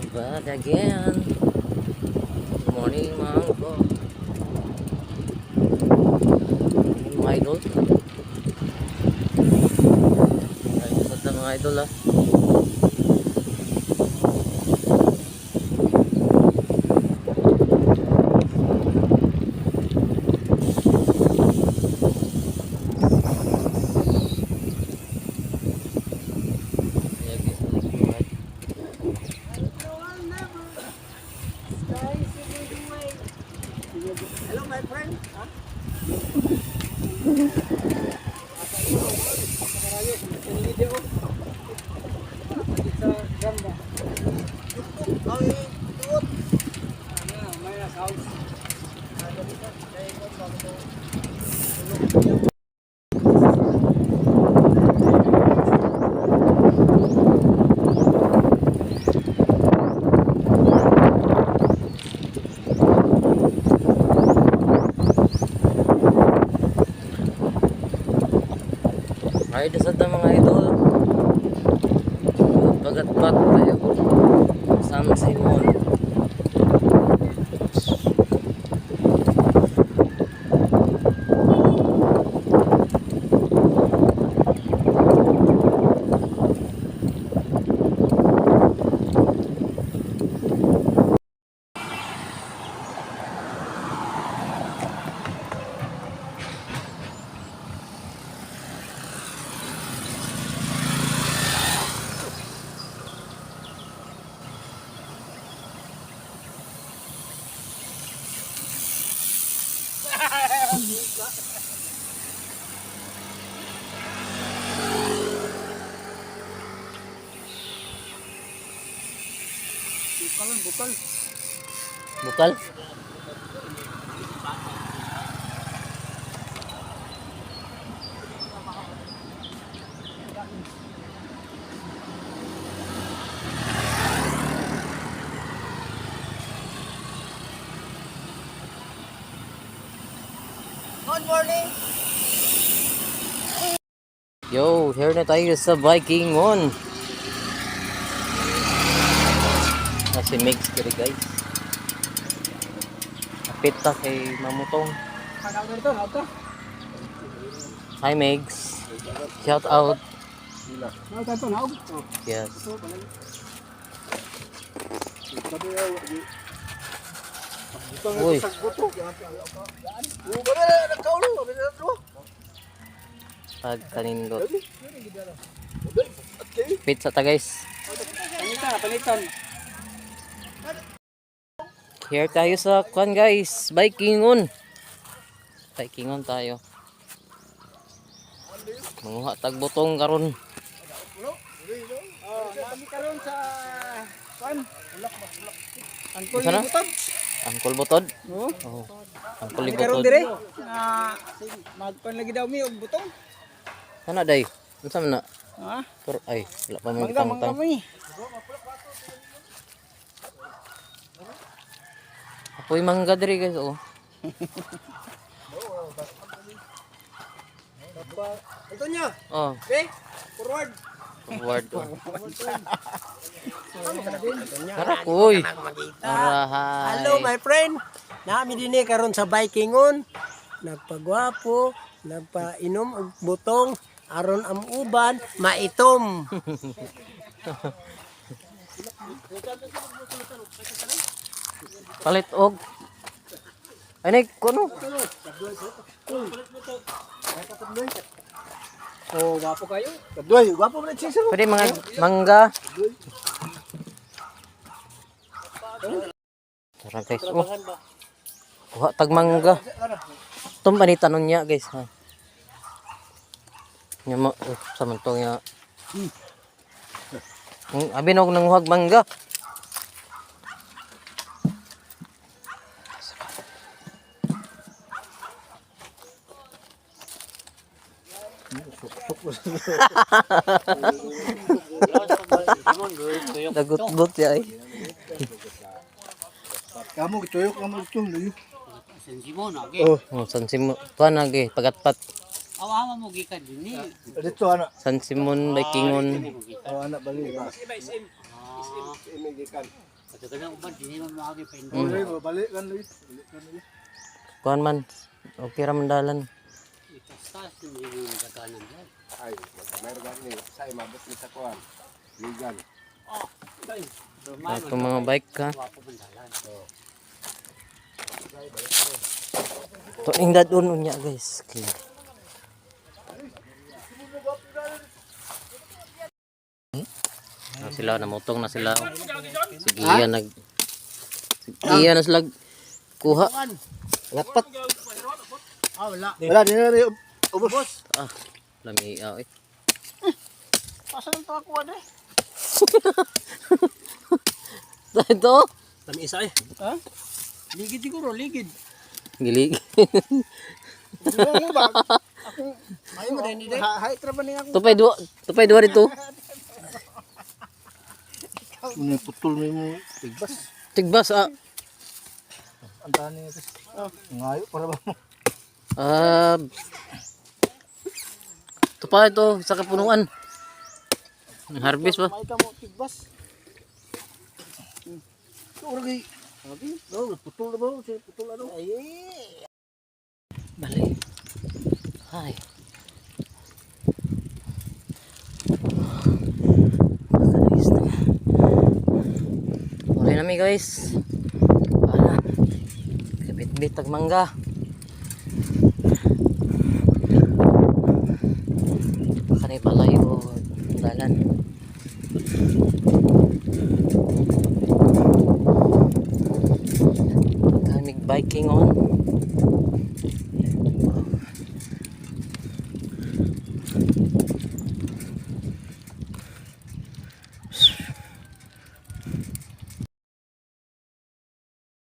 Back again. Good morning mga ko. Mga idol. Ay, sa mga idol ah. Hello, my friend. Ay, dasad na mga idol. Bagat-bat tayo. San Simon. Bukal. Bukal. Good morning. Yo, here na tayo sa Vikingon. Si Mix kiri guys. Kapit ta kay Mamutong. Hi Megs. Shout out. Yes. Uy. Pag kanindot. Pizza ta guys. Palitan. Here tayo sa kwan guys. Vikingon. Vikingon tayo. Manguha tagbutong karon. Nami karon sa kwan. Angkol Isa na? butod. Angkol butod. Oh. Oh. Angkol Nami karon butod. dire. Magpan lagi daw mi og butong. Sana day. Unsa man na? Ha? Pero ay, wala pa man Mangga tang. mi. Apoy mangga diri guys oh. Antonio, Oh, okay? Forward. forward. Oh. Tara kuy. Arahay. Hello my friend. Nami dinhi karon sa Vikingon. Nagpagwapo, nagpainom og butong aron ang uban maitom. Palit og. Ay kuno. Oh, gwapo kayo. Kadoy, gwapo man siya. Pwede mga mangga. Tara guys. Oh. Kuha tag mangga. Tum panitanon niya guys ha. Nya mo sa mantong ya. Abi nog nang huwag mangga. Dagot-bot ya ay. Kamu tuyok kamu tung dulu. Simon agi. Oh, Oh, San Simon. Tuan lagi pagatpat. Awa mo gikan dinhi. dito anak. San Simon Vikingon. Oh, anak bali. Imigikan. Kasi ka uban, hindi mo makagi pa hindi. Balik kan lagi. Balik kan lagi. Kuan man. Okay ra man dalan. Itastas, hindi mo magkakanan dyan. Ay, mayroon gani sa imabot ni sa kuan. Ligan. Ito mga bike ha. Wapo bandalan. To ingdad unya guys. Okay. Sila namutong na sila. Sige yan nag. Sige yan na sila kuha. Lapat. Wala. Wala din na ubos. Ah, lami eh. Pasan to ako ade. Ito. Tami isa eh. Ha? Ligid siguro, ligid. Gilig. Mo ba? Ayaw mo din dito. Hay traban ni ako. Tupay dua dito. Ni putol ni mo tigbas. Tigbas ah. Ang tani ito. Ngayo para ba mo? Ito pa ito sa kapunuan. Harvest ba? May ka mo tigbas. Ora gay. Abi, no, putol na ba? Putol ano? Ay. Balik. Hai. Uli nami guys. Para kapit-bit tag mangga. Kanay balay o dalan. Kamig biking on.